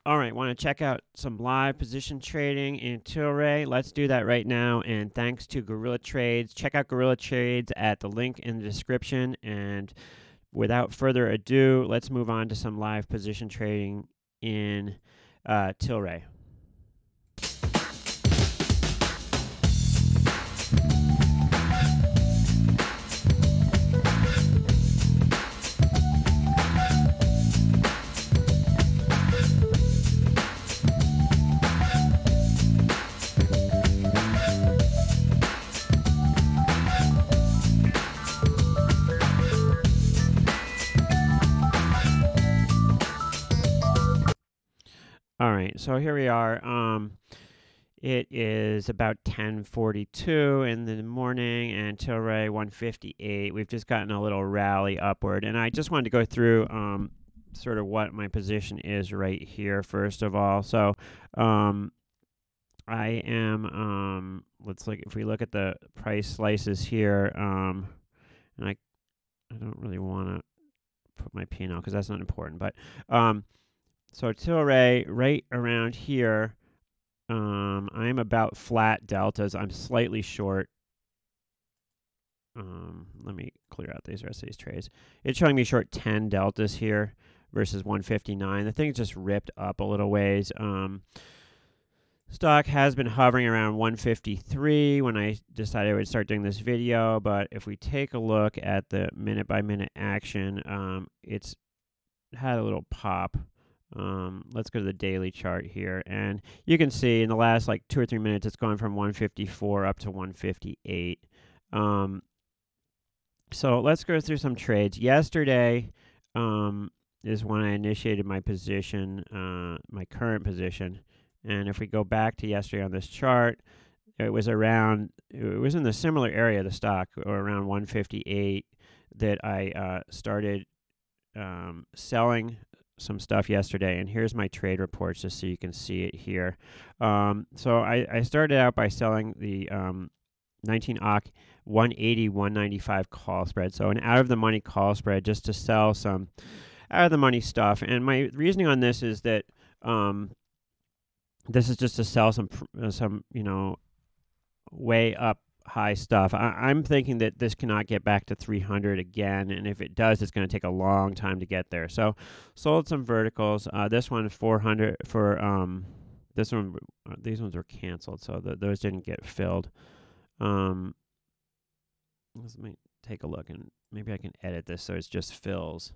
All right, want to check out some live position trading in TLRY? Let's do that right now. And thanks to Gorilla Trades. Check out Gorilla Trades at the link in the description. And without further ado, let's move on to some live position trading in TLRY. All right, so here we are. It is about 10:42 in the morning, and TLRY 158. We've just gotten a little rally upward, and I just wanted to go through sort of what my position is right here. First of all, so I am let's look. If we look at the price slices here, and I don't really want to put my P&L because that's not important, but so TLRY right around here. I'm about flat deltas. I'm slightly short. Let me clear out these rest of these trades. It's showing me short 10 deltas here versus 159. The thing's just ripped up a little ways. Stock has been hovering around 153 when I decided I would start doing this video, but if we take a look at the minute by minute action, it's had a little pop. Let's go to the daily chart here, and you can see in the last like 2 or 3 minutes it's gone from 154 up to 158. So let's go through some trades. Yesterday is when I initiated my position, my current position, and if we go back to yesterday on this chart, it was in the similar area of the stock, or around 158, that I started selling some stuff yesterday, and here's my trade reports just so you can see it here. So I started out by selling the 19 OC 180 195 call spread, so an out of the money call spread, just to sell some out of the money stuff. And my reasoning on this is that this is just to sell some way up high stuff. I'm thinking that this cannot get back to 300 again, and if it does, it's going to take a long time to get there. So sold some verticals. This one 400 for this one. These ones were canceled, so those didn't get filled. Let me take a look, and maybe I can edit this so it's just fills.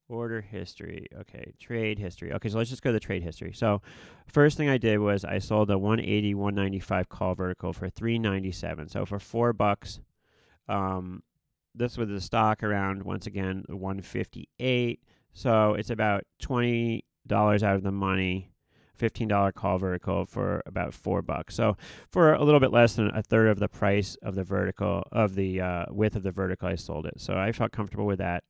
Order history. Okay, trade history. Okay, so let's just go to the trade history. So first thing I did was I sold a 180 195 call vertical for $3.97. So for $4, this was the stock around, once again, 158. So it's about $20 out of the money. $15 call vertical for about $4. So for a little bit less than a third of the price of the vertical, of the width of the vertical, I sold it. So I felt comfortable with that.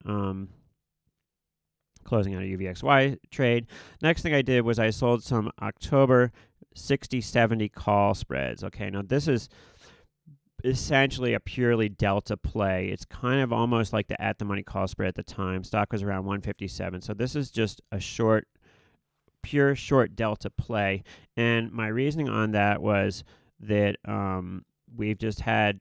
Closing out a UVXY trade. Next thing I did was I sold some October 60-70 call spreads. Okay, now this is essentially a purely delta play. It's kind of almost like the at the money call spread at the time. Stock was around 157. So this is just a short, pure short delta play. And my reasoning on that was that we've just had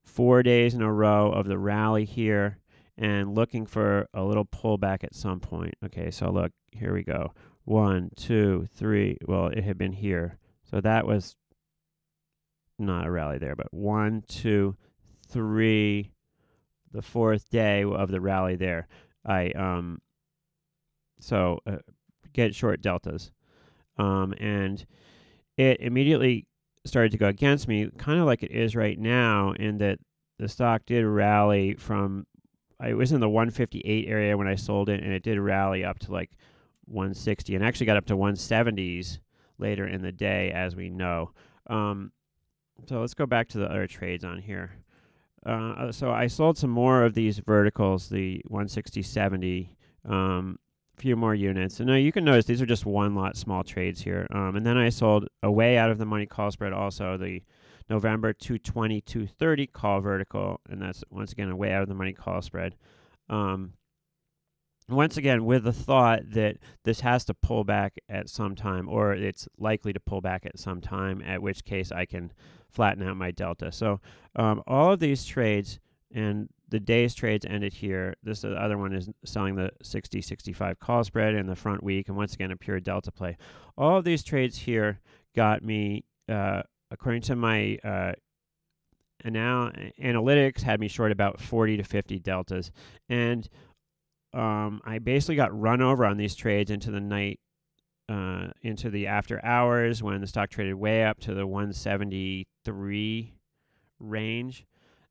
4 days in a row of the rally here, and looking for a little pullback at some point. Okay, so look, here we go. 1, 2, 3. Well, it had been here. So that was not a rally there, but 1, 2, 3, the fourth day of the rally there. Get short deltas. And it immediately started to go against me, kind of like it is right now, in that the stock did rally from, I was in the 158 area when I sold it, and it did rally up to like 160, and actually got up to 170s later in the day, as we know. So let's go back to the other trades on here. So I sold some more of these verticals, the 160-70, few more units. And now you can notice these are just one lot small trades here. And then I sold a way out of the money call spread also, the November 220, 230 call vertical, and that's once again a way out of the money call spread. once again, with the thought that this has to pull back at some time, or it's likely to pull back at some time, at which case I can flatten out my delta. So all of these trades, and the day's trades ended here. The other one is selling the 60-65 call spread in the front week, and once again, a pure delta play. All of these trades here got me, according to my analytics, had me short about 40 to 50 deltas. And I basically got run over on these trades into the night, into the after hours when the stock traded way up to the 173 range.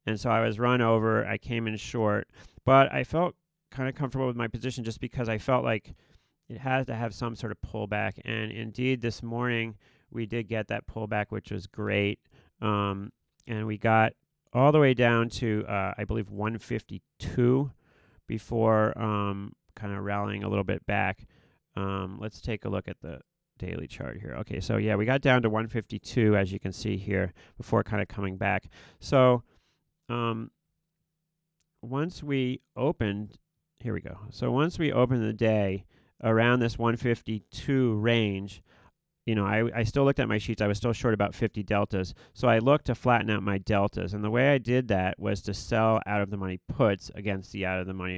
And so I was run over. I came in short, but I felt kind of comfortable with my position just because I felt like it has to have some sort of pullback. And indeed, this morning we did get that pullback, which was great. And we got all the way down to, I believe, 152 before kind of rallying a little bit back. Let's take a look at the daily chart here. Okay, so yeah, we got down to 152, as you can see here, before kind of coming back. So once we opened, here we go. So once we opened the day around this 152 range, you know, I still looked at my sheets. I was still short about 50 deltas. So I looked to flatten out my deltas. And the way I did that was to sell out of the money puts against the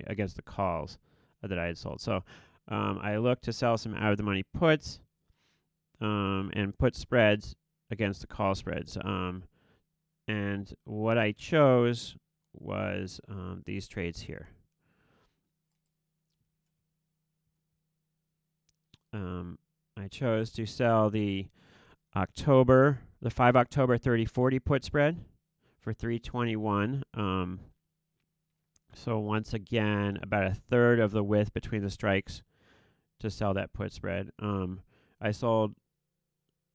against the calls that I had sold. So I looked to sell some out of the money puts and put spreads against the call spreads. And what I chose was these trades here. I chose to sell the 5 October 30-40 put spread for 321. So once again, about a third of the width between the strikes to sell that put spread. I sold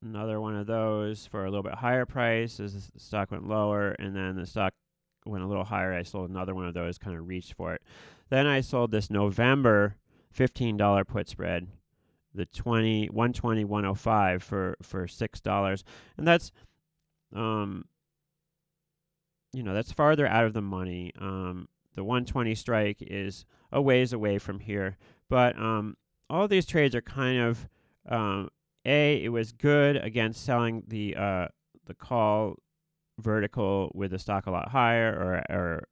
another one of those for a little bit higher price as the stock went lower, and then the stock went a little higher. I sold another one of those, kind of reached for it. Then I sold this November $15 put spread, the 120-105 for $6, and that's that's farther out of the money. The 120 strike is a ways away from here, but all of these trades are kind of it was good against selling the call vertical with the stock a lot higher, or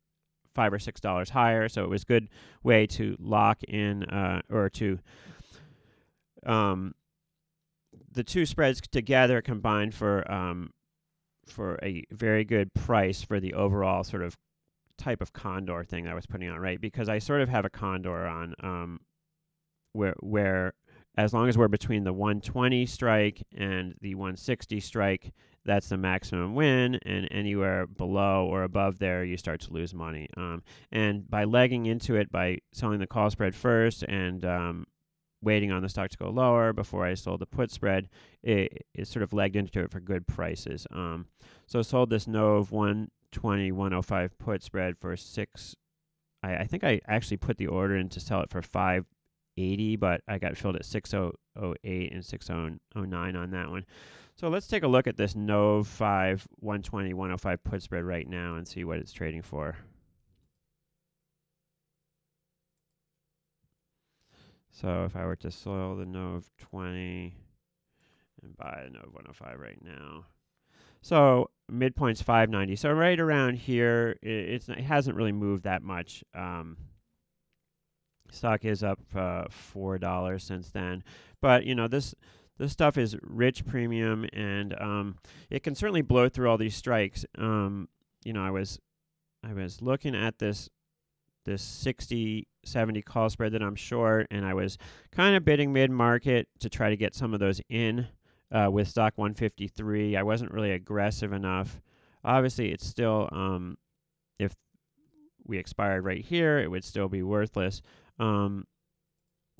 $5 or $6 higher. So it was a good way to lock in or to the two spreads together combined for a very good price for the overall sort of type of condor thing I was putting on, right? Because I sort of have a condor on where as long as we're between the 120 strike and the 160 strike, that's the maximum win, and anywhere below or above there, you start to lose money. And by legging into it, by selling the call spread first and waiting on the stock to go lower before I sold the put spread, it sort of legged into it for good prices. So sold this Nov 120-105 put spread for $6. I think I actually put the order in to sell it for $5.80, but I got filled at $6.08 and $6.09 on that one. So let's take a look at this Nov 5 120-105 put spread right now and see what it's trading for. So if I were to sell the Nov 20 and buy the Nov 105 right now. So midpoint's 590. So right around here, it hasn't really moved that much. Stock is up $4 since then. But, this stuff is rich premium, and it can certainly blow through all these strikes. I was looking at this 60-70 call spread that I'm short, and I was kind of bidding mid-market to try to get some of those in with stock 153. I wasn't really aggressive enough. Obviously, it's still, if we expired right here, it would still be worthless.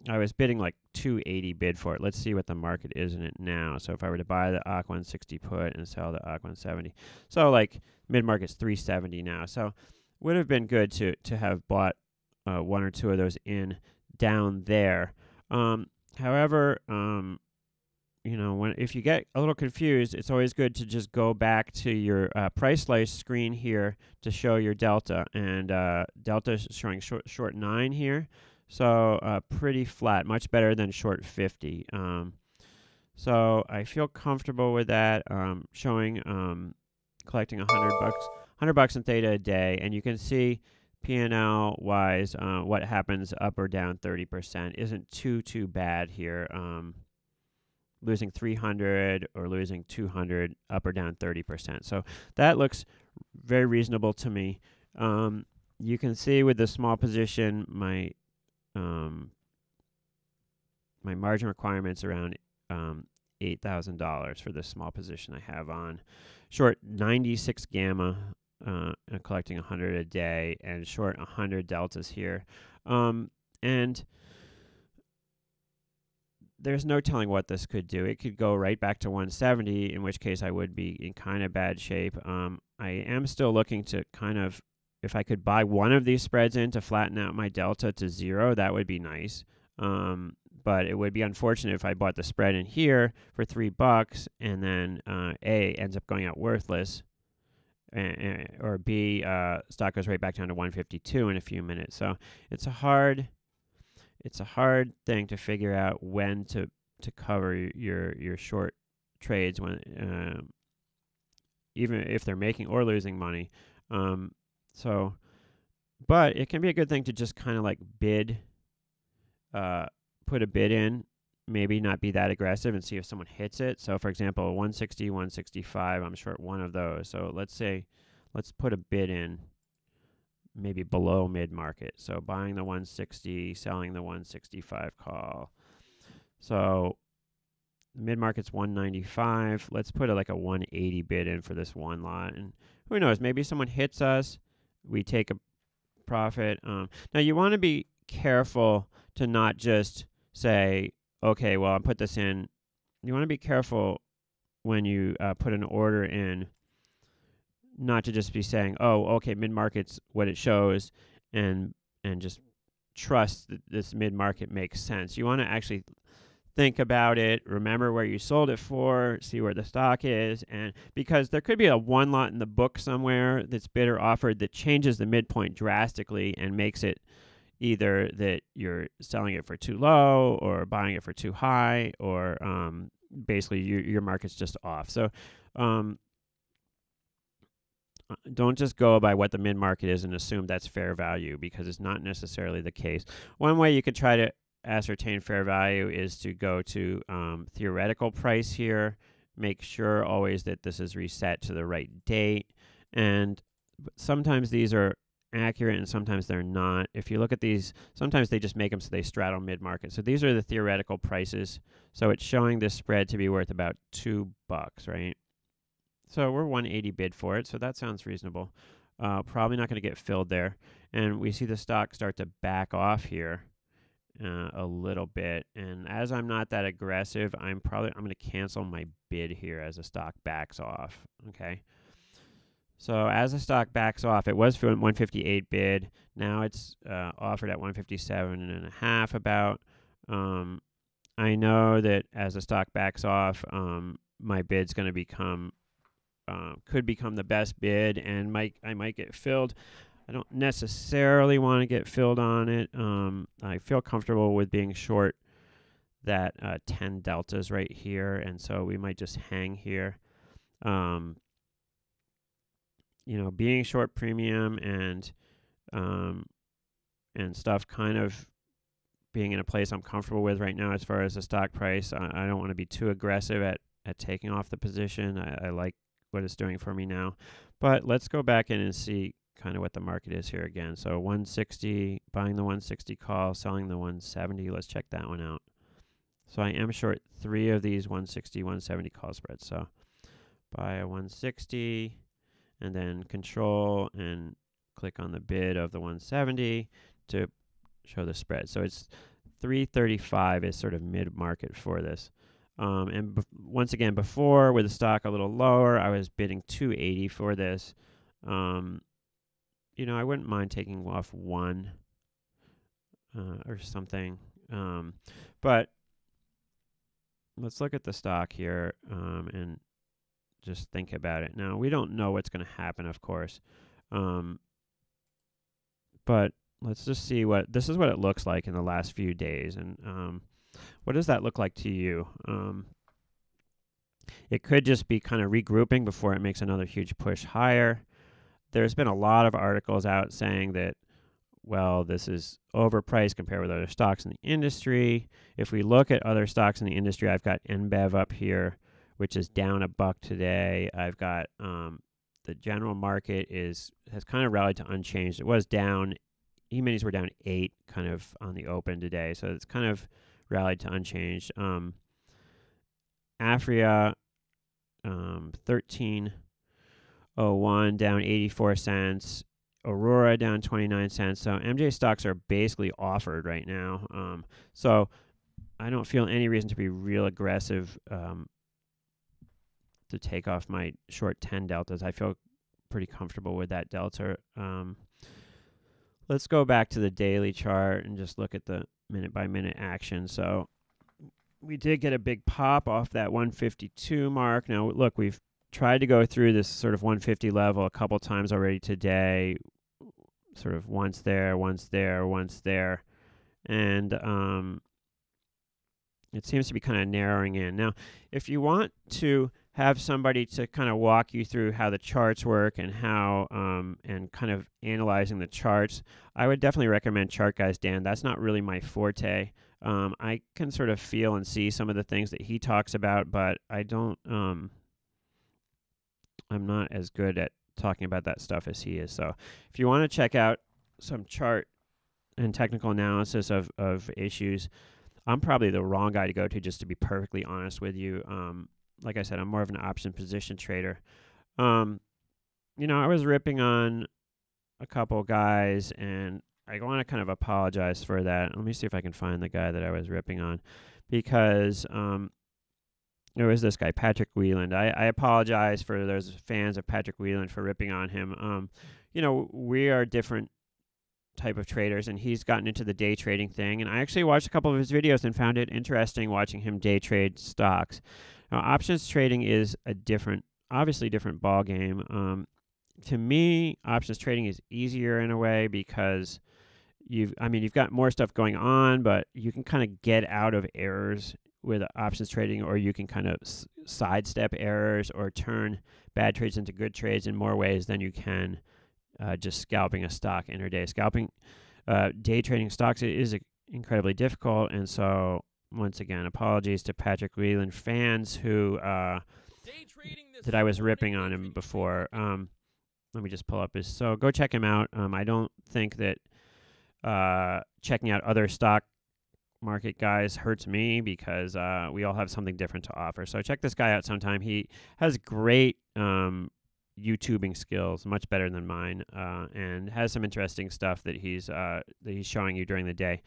I was bidding like 280 bid for it. Let's see what the market is in it now. So if I were to buy the AUK 160 put and sell the AUK 170, so like mid-market's 370 now. So would have been good to have bought one or two of those in down there. However, if you get a little confused, it's always good to just go back to your price slice screen here to show your delta. And delta is showing short 9 here. So pretty flat, much better than short 50. So I feel comfortable with that, showing collecting $100 in theta a day, and you can see P&L wise what happens up or down 30% isn't too bad here. Losing 300 or losing 200 up or down 30%. So that looks very reasonable to me. You can see with the small position, my margin requirement's around $8,000 for this small position I have on. Short 96 gamma, collecting 100 a day, and short 100 deltas here. And there's no telling what this could do. It could go right back to 170, in which case I would be in kind of bad shape. I am still looking to kind of, if I could buy one of these spreads in to flatten out my delta to 0, that would be nice. But it would be unfortunate if I bought the spread in here for $3 and then A, ends up going out worthless, or B, stock goes right back down to 152 in a few minutes. So it's a hard thing to figure out when to cover your short trades, when even if they're making or losing money. But it can be a good thing to just kind of like bid, put a bid in, maybe not be that aggressive and see if someone hits it. So for example, 160, 165, I'm short one of those. So let's put a bid in maybe below mid-market. So buying the 160, selling the 165 call. So mid-market's 195. Let's put like a 180 bid in for this one lot. And who knows, maybe someone hits us, we take a profit. Now you want to be careful to not just say, okay, well, I'll put this in. You want to be careful when you put an order in, not to just be saying, oh, okay, mid-market's what it shows, and just trust that this mid-market makes sense. You want to actually think about it, remember where you sold it for, see where the stock is, and because there could be a one lot in the book somewhere that's bid or offered that changes the midpoint drastically and makes it either that you're selling it for too low or buying it for too high, or basically your market's just off. So don't just go by what the mid-market is and assume that's fair value, because it's not necessarily the case. One way you could try to ascertain fair value is to go to theoretical price here. Make sure always that this is reset to the right date. And sometimes these are accurate and sometimes they're not. If you look at these, sometimes they just make them so they straddle mid-market. So these are the theoretical prices. So it's showing this spread to be worth about $2, right? So we're 180 bid for it, so that sounds reasonable. Probably not going to get filled there. And we see the stock start to back off here a little bit. And as I'm not that aggressive, I'm going to cancel my bid here as the stock backs off. Okay. So as the stock backs off, it was for 158 bid. Now it's offered at 157.5 about. I know that as the stock backs off, my bid's going to become could become the best bid, and I might get filled. I don't necessarily want to get filled on it. I feel comfortable with being short that 10 deltas right here, and so we might just hang here. Being short premium and stuff kind of being in a place I'm comfortable with right now as far as the stock price. I don't want to be too aggressive at taking off the position. I like what it's doing for me now. But let's go back in and see kind of what the market is here again. So 160, buying the 160 call, selling the 170. Let's check that one out. So I am short 3 of these 160, 170 call spreads. So buy a 160 and then control and click on the bid of the 170 to show the spread. So it's 335 is sort of mid-market for this. Once again, before with the stock a little lower, I was bidding 280 for this. I wouldn't mind taking off one or something. But let's look at the stock here and just think about it. Now, we don't know what's going to happen, of course. But let's just see this is what it looks like in the last few days. And what does that look like to you? It could just be kind of regrouping before it makes another huge push higher. There's been a lot of articles out saying that, well, this is overpriced compared with other stocks in the industry. If we look at other stocks in the industry, I've got NBEV up here, which is down $1 today. I've got the general market has kind of rallied to unchanged. It was down. E-minis were down 8 kind of on the open today, so it's kind of rallied to unchanged. Afria 1301 down 84 cents. Aurora down 29 cents. So MJ stocks are basically offered right now. So I don't feel any reason to be real aggressive to take off my short 10 deltas. I feel pretty comfortable with that delta. Let's go back to the daily chart and just look at the minute by minute action. So we did get a big pop off that 152 mark. Now, look, we've tried to go through this sort of 150 level a couple times already today, sort of once there, once there, once there. And it seems to be kind of narrowing in. Now, if you want to have somebody to kind of walk you through how the charts work and how and kind of analyzing the charts, I would definitely recommend Chart Guys Dan. That's not really my forte. I can sort of feel and see some of the things that he talks about, but I don't. I'm not as good at talking about that stuff as he is. So, if you want to check out some chart and technical analysis of issues, I'm probably the wrong guy to go to, just to be perfectly honest with you. Like I said, I'm more of an option position trader. I was ripping on a couple guys, and I want to kind of apologize for that. Let me see if I can find the guy that I was ripping on, because it was this guy, Patrick Wieland. I apologize for those fans of Patrick Wieland for ripping on him. We are different type of traders, and he's gotten into the day trading thing, and I actually watched a couple of his videos and found it interesting watching him day trade stocks. Now, options trading is obviously different ball game. To me, options trading is easier in a way because you've got more stuff going on, but you can kind of get out of errors with options trading, or you can kind of sidestep errors or turn bad trades into good trades in more ways than you can just scalping a stock intraday. Scalping, day trading stocks is incredibly difficult, and so once again, apologies to Patrick Wieland fans who that I was ripping on him before. Let me just pull up his. So go check him out. I don't think that checking out other stock market guys hurts me, because we all have something different to offer. So check this guy out sometime. He has great YouTubing skills, much better than mine, and has some interesting stuff that he's showing you during the day.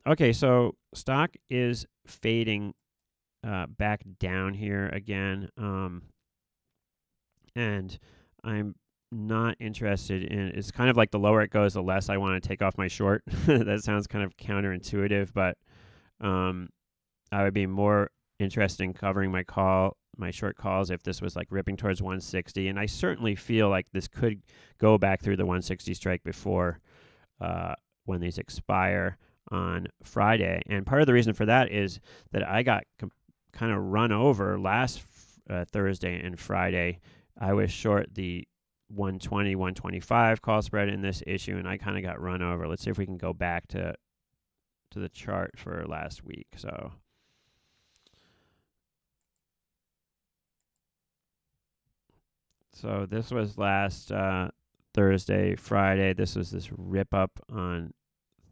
Okay, so stock is fading back down here again, and I'm not interested in. It's kind of like the lower it goes, the less I want to take off my short. That sounds kind of counterintuitive, but I would be more interested in covering my short calls if this was like ripping towards 160, and I certainly feel like this could go back through the 160 strike before when these expire on Friday. And part of the reason for that is that I got kind of run over last Thursday and Friday. I was short the 120, 125 call spread in this issue, and I kind of got run over. Let's see if we can go back to the chart for last week. So this was last Thursday, Friday. This was this rip up on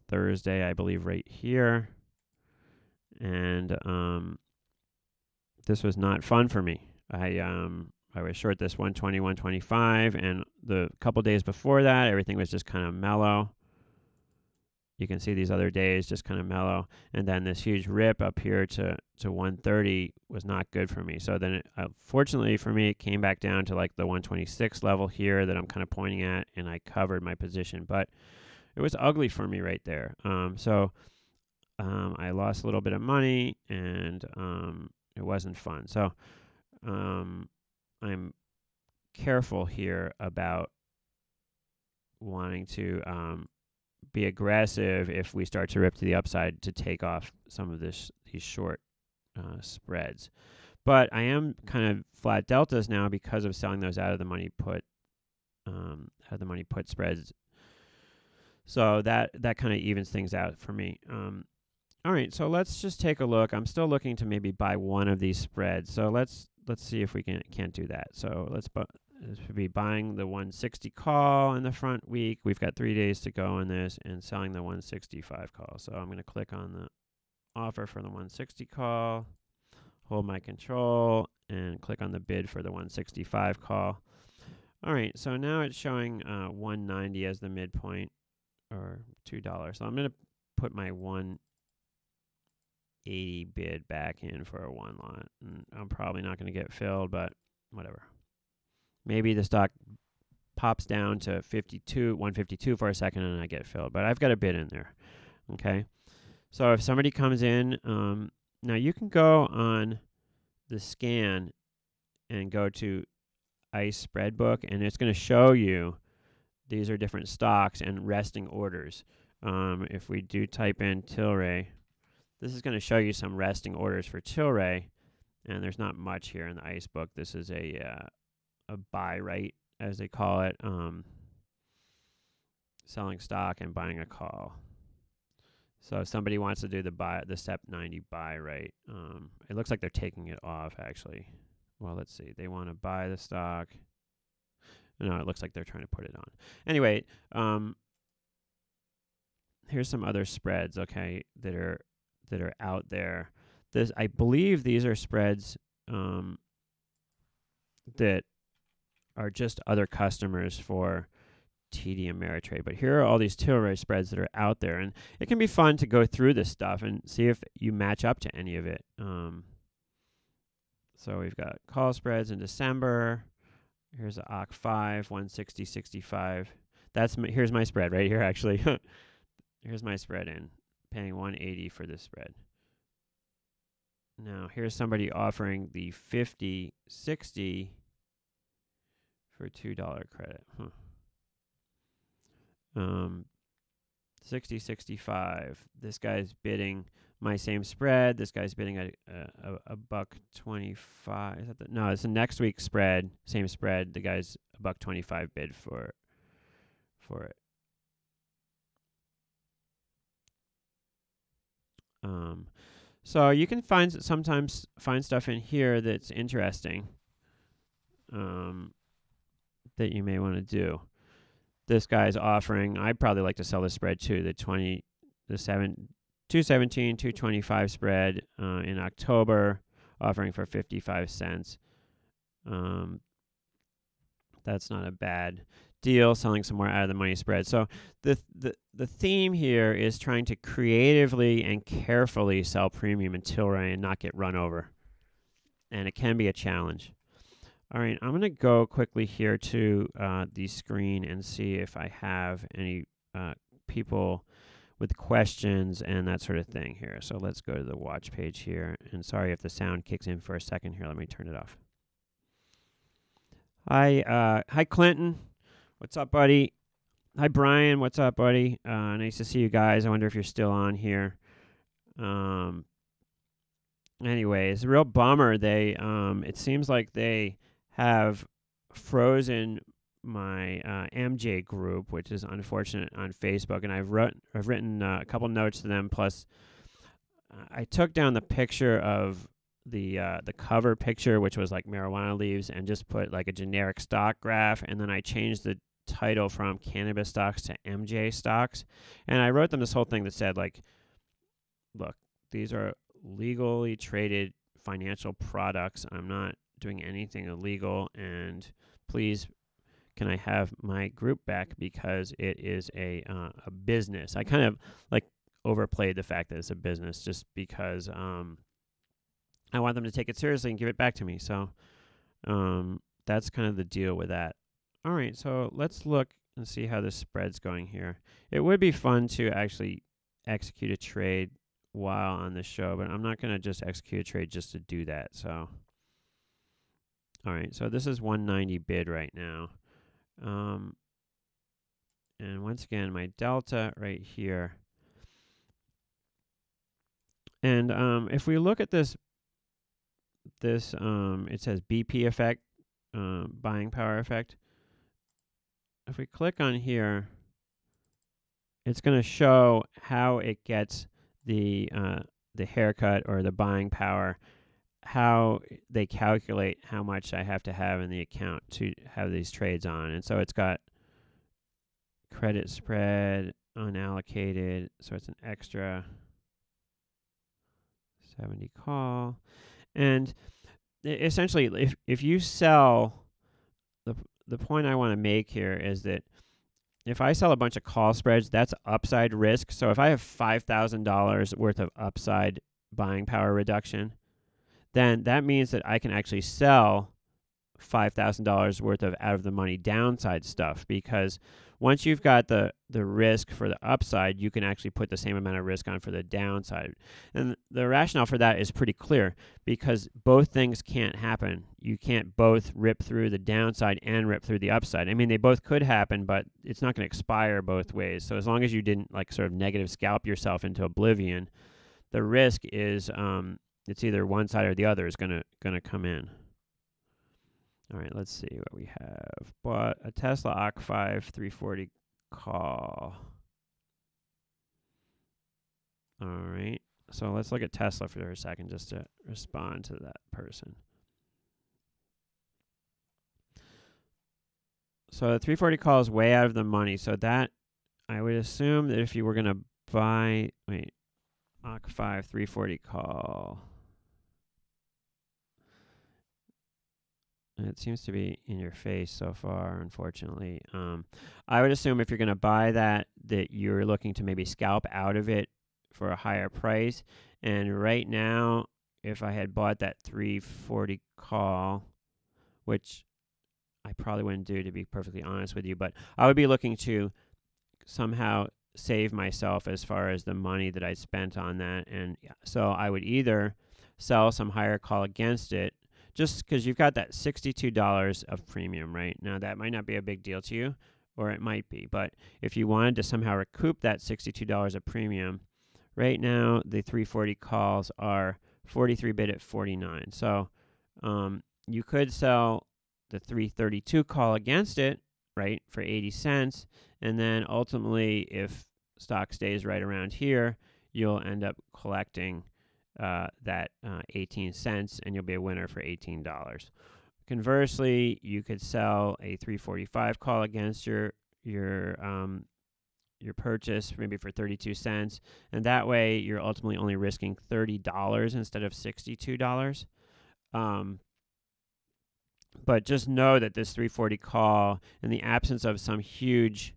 Thursday, I believe, right here. And this was not fun for me. I was short this 120, 125, and the couple days before that, everything was just kind of mellow. You can see these other days just kind of mellow, and then this huge rip up here to 130 was not good for me. So then, fortunately for me, it came back down to like the 126 level here that I'm kind of pointing at, and I covered my position, but it was ugly for me right there. I lost a little bit of money, and it wasn't fun. So I'm careful here about wanting to be aggressive if we start to rip to the upside to take off some of these short spreads. But I am kind of flat deltas now because of selling those out of the money put spreads. So that kind of evens things out for me. All right, so let's just take a look. I'm still looking to maybe buy one of these spreads. So let's see if we can't do that. So let's be buying the 160 call in the front week. We've got 3 days to go in this, and selling the 165 call. So I'm going to click on the offer for the 160 call, hold my control, and click on the bid for the 165 call. All right, so now it's showing 190 as the midpoint, or $2. So I'm going to put my 180 bid back in for a one lot. And I'm probably not going to get filled, but whatever. Maybe the stock pops down to 152 for a second and I get filled, but I've got a bid in there. Okay. So if somebody comes in, now you can go on the scan and go to ICE spread book, and it's going to show you these are different stocks and resting orders. If we do type in TLRY, this is going to show you some resting orders for TLRY, and there's not much here in the ICE book. This is a buy right, as they call it, selling stock and buying a call. So if somebody wants to do the step 90 buy right, it looks like they're taking it off actually. Well, let's see. They want to buy the stock. No, it looks like they're trying to put it on. Anyway, here's some other spreads, okay, that are out there. I believe these are spreads that are just other customers for TD Ameritrade. But here are all these TLRY spreads that are out there, and it can be fun to go through this stuff and see if you match up to any of it. So we've got call spreads in December. Here's a OC5, 160.65. Here's my spread right here, actually. Here's my spread in, paying 180 for this spread. Now, here's somebody offering the 50.60 for $2 credit. 60.65. This guy's bidding my same spread. This guy's bidding a $1.25. Is that no, it's the next week's spread. Same spread. The guy's a $1.25 bid for it. So you can sometimes find stuff in here that's interesting, that you may want to do. This guy's offering, I'd probably like to sell this spread too, the 217, 225 spread in October, offering for 55 cents. That's not a bad deal, selling some more out of the money spread. So the theme here is trying to creatively and carefully sell premium in TLRY and not get run over. And it can be a challenge. All right, I'm going to go quickly here to the screen and see if I have any people with questions and that sort of thing here. So let's go to the watch page here. And sorry if the sound kicks in for a second here. Let me turn it off. Hi Clinton. What's up, buddy? Hi, Brian. What's up, buddy? Nice to see you guys. I wonder if you're still on here. Anyway, it's a real bummer. It seems like they have frozen my MJ group, which is unfortunate, on Facebook, and I've written a couple notes to them. Plus, I took down the picture of the cover picture, which was like marijuana leaves, and just put like a generic stock graph, and then I changed the title from cannabis stocks to MJ stocks, and I wrote them this whole thing that said, like, look, these are legally traded financial products. I'm not doing anything illegal, and please, can I have my group back because it is a business. I kind of like overplayed the fact that it's a business just because I want them to take it seriously and give it back to me. So that's kind of the deal with that. All right, so let's look and see how this spread's going here. It would be fun to actually execute a trade while on the show, but I'm not going to just execute a trade just to do that. So, all right, so this is 190 bid right now. And once again, my delta right here. And if we look at this, it says BP effect, buying power effect. If we click on here, it's going to show how it gets the haircut or the buying power, how they calculate how much I have to have in the account to have these trades on. And so it's got credit spread, unallocated, so it's an extra 70 call. And essentially, if you sell, the point I want to make here is that if I sell a bunch of call spreads, that's upside risk. So if I have $5,000 worth of upside buying power reduction, then that means that I can actually sell $5,000 worth of out of the money downside stuff, because once you've got the risk for the upside, you can actually put the same amount of risk on for the downside. And the rationale for that is pretty clear, because both things can't happen. You can't both rip through the downside and rip through the upside. I mean, they both could happen, but it's not going to expire both ways. So as long as you didn't like sort of negative scalp yourself into oblivion, the risk is it's either one side or the other is going to come in. All right, let's see what we have. Bought a Tesla OC5 340 call. All right, so let's look at Tesla for a second just to respond to that person. So the 340 call is way out of the money. So that, I would assume that if you were going to buy, OC5 340 call. It seems to be in your face so far, unfortunately. I would assume if you're going to buy that you're looking to maybe scalp out of it for a higher price. And right now, if I had bought that 340 call, which I probably wouldn't do, to be perfectly honest with you, but I would be looking to somehow save myself as far as the money that I spent on that. And so I would either sell some higher call against it, just because you've got that $62 of premium, right? Now, that might not be a big deal to you, or it might be. But if you wanted to somehow recoup that $62 of premium, right now, the 340 calls are 43 bid at 49. So you could sell the 332 call against it, right, for 80 cents. And then ultimately, if stock stays right around here, you'll end up collecting that 18 cents, and you'll be a winner for $18. Conversely, you could sell a 345 call against your purchase, maybe for 32 cents, and that way you're ultimately only risking $30 instead of $62. But just know that this 340 call, in the absence of some huge,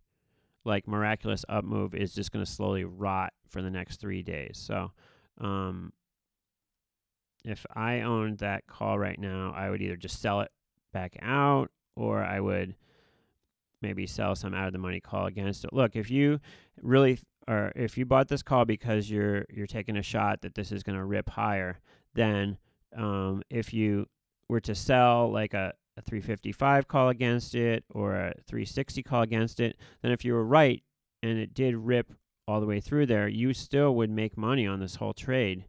like, miraculous up move, is just going to slowly rot for the next 3 days. So if I owned that call right now, I would either just sell it back out, or I would maybe sell some out of the money call against it. Look, if you really, or if you bought this call because you're taking a shot that this is going to rip higher, then if you were to sell like a 355 call against it or a 360 call against it, then if you were right and it did rip all the way through there, you still would make money on this whole trade,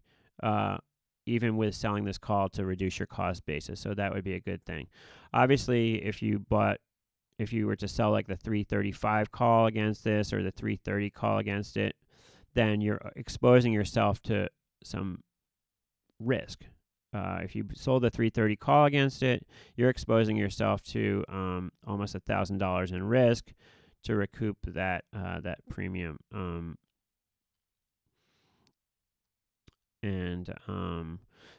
even with selling this call to reduce your cost basis. So that would be a good thing. Obviously, if you were to sell like the 335 call against this or the 330 call against it, then you're exposing yourself to some risk. If you sold the 330 call against it, you're exposing yourself to almost $1,000 in risk to recoup that premium.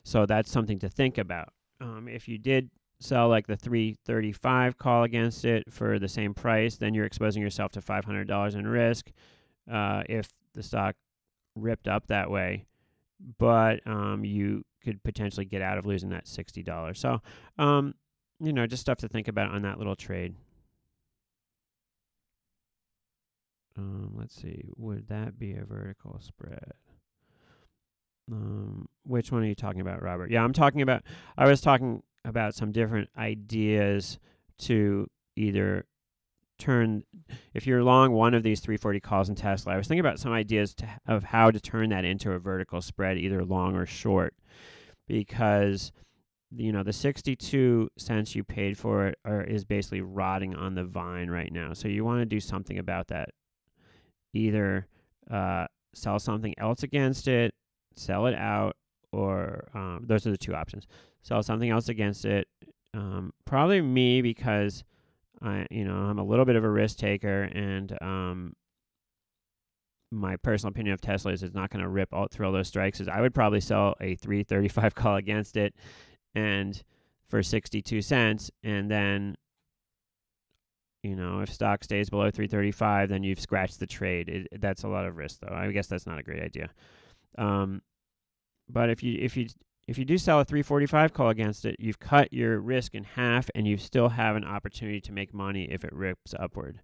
So that's something to think about. If you did sell like the 335 call against it for the same price, then you're exposing yourself to $500 in risk if the stock ripped up that way. But you could potentially get out of losing that $60. So, just stuff to think about on that little trade. Let's see. Would that be a vertical spread? Which one are you talking about, Robert? Yeah, I was talking about some different ideas to either turn, if you're long one of these 340 calls in Tesla, I was thinking about some ideas of how to turn that into a vertical spread, either long or short, because the 62 cents you paid for it is basically rotting on the vine right now. So you want to do something about that. Either sell something else against it, sell it out, or those are the two options. Sell something else against it. Probably me, because I'm a little bit of a risk taker, and my personal opinion of Tesla is it's not going to rip out through all those strikes. Is I would probably sell a 335 call against it, and for 62 cents, and then if stock stays below 335, then you've scratched the trade. That's a lot of risk, though. I guess that's not a great idea. But if you do sell a 345 call against it, you've cut your risk in half, and you still have an opportunity to make money if it rips upward.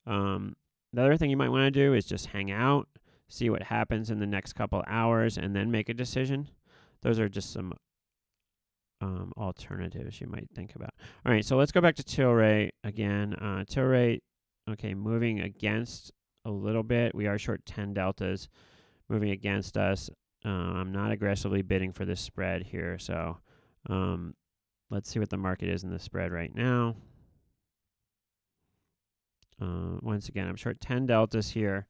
The other thing you might want to do is just hang out, see what happens in the next couple hours, and then make a decision. Those are just some alternatives you might think about. All right, so let's go back to TLRY again. TLRY, okay, moving against a little bit. We are short 10 deltas, moving against us. I'm not aggressively bidding for this spread here, so let's see what the market is in the spread right now. Once again, I'm short 10 deltas here.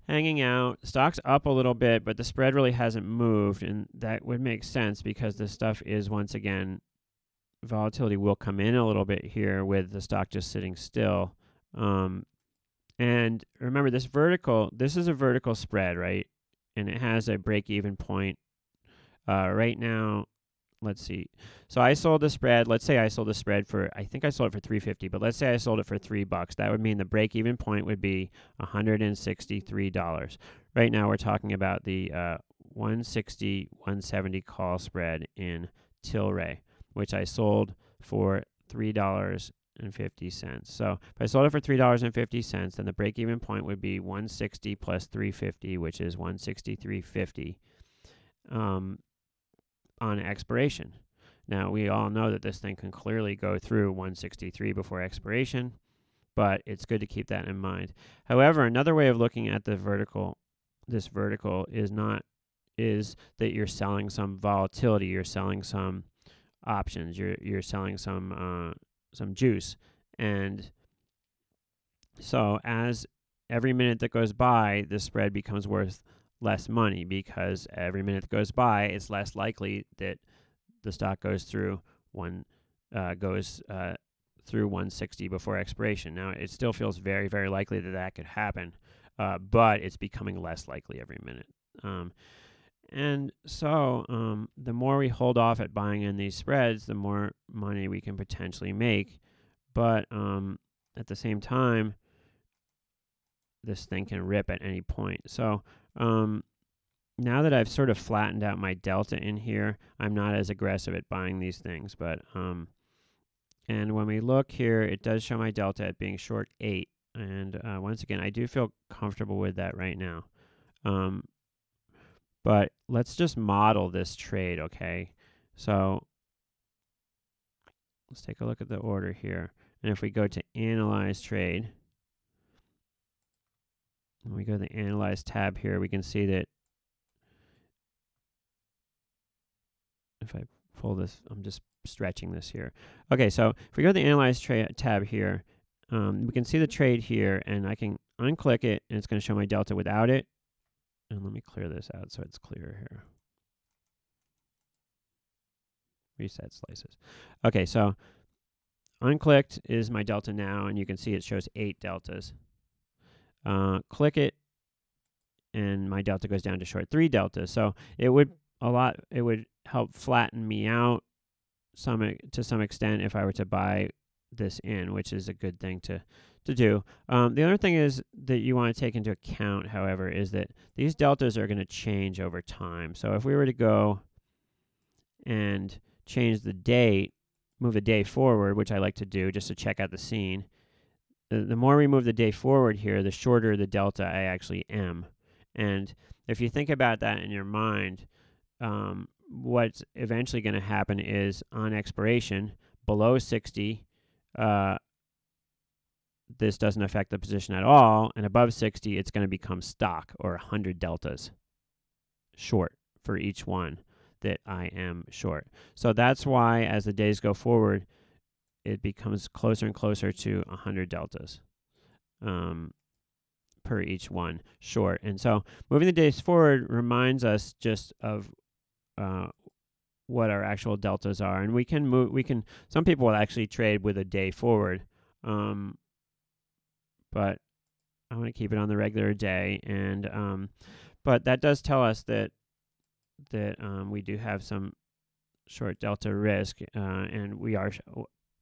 Hanging out. Stock's up a little bit, but the spread really hasn't moved, and that would make sense because this stuff is, once again, volatility will come in a little bit here with the stock just sitting still. And remember, this is a vertical spread, right? And it has a break-even point. Right now, let's see. So I sold the spread. Let's say I sold the spread for, I think I sold it for $3.50, but let's say I sold it for $3. That would mean the break-even point would be $163. Right now we're talking about the 160, 170 call spread in TLRY, which I sold for $3.50. So if I sold it for $3.50, then the break-even point would be 160 plus 350, which is 163.50. On expiration. Now, we all know that this thing can clearly go through 163 before expiration, but it's good to keep that in mind. However, another way of looking at this vertical is that you're selling some volatility, you're selling some options, you're selling some juice. And so as every minute that goes by, the spread becomes worth less money, because every minute that goes by, it's less likely that the stock goes through 160 before expiration. Now, it still feels very, very likely that could happen, but it's becoming less likely every minute. And so the more we hold off at buying in these spreads, the more money we can potentially make. But at the same time, this thing can rip at any point. So now that I've sort of flattened out my delta in here, I'm not as aggressive at buying these things. But and when we look here, it does show my delta at being short 8. And once again, I do feel comfortable with that right now. But let's just model this trade, okay? So let's take a look at the order here. And if we go to Analyze Trade, when we go to the Analyze tab here, we can see that if I pull this, I'm just stretching this here. Okay, so if we go to the Analyze tab here, we can see the trade here, and I can unclick it, and it's going to show my delta without it. And let me clear this out so it's clear here. Reset slices. Okay, so unclicked is my delta now, and you can see it shows 8 deltas. Click it, and my delta goes down to short 3 deltas. So it would help flatten me out to some extent if I were to buy this in, which is a good thing to do. The other thing is that you want to take into account, however, is that these deltas are going to change over time. So if we were to go and change the date, move the day forward, which I like to do just to check out the scene, the more we move the day forward here, the shorter the delta I actually am. And if you think about that in your mind, what's eventually going to happen is on expiration, below 60, this doesn't affect the position at all, and above 60, it's going to become stock, or 100 deltas short for each one that I am short. So that's why as the days go forward, it becomes closer and closer to 100 deltas per each one short. And so moving the days forward reminds us just of what our actual deltas are. And we can move, some people will actually trade with a day forward, but I want to keep it on the regular day. And but that does tell us that we do have some short delta risk, and we are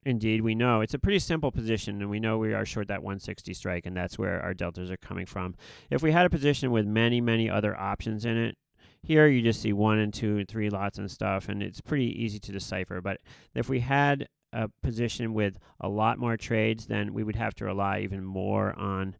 indeed, we know it's a pretty simple position, and we know we are short that 160 strike, and that's where our deltas are coming from. If we had a position with many other options in it, here you just see 1 and 2 and 3 lots and stuff, and it's pretty easy to decipher. But if we had a position with a lot more trades, then we would have to rely even more on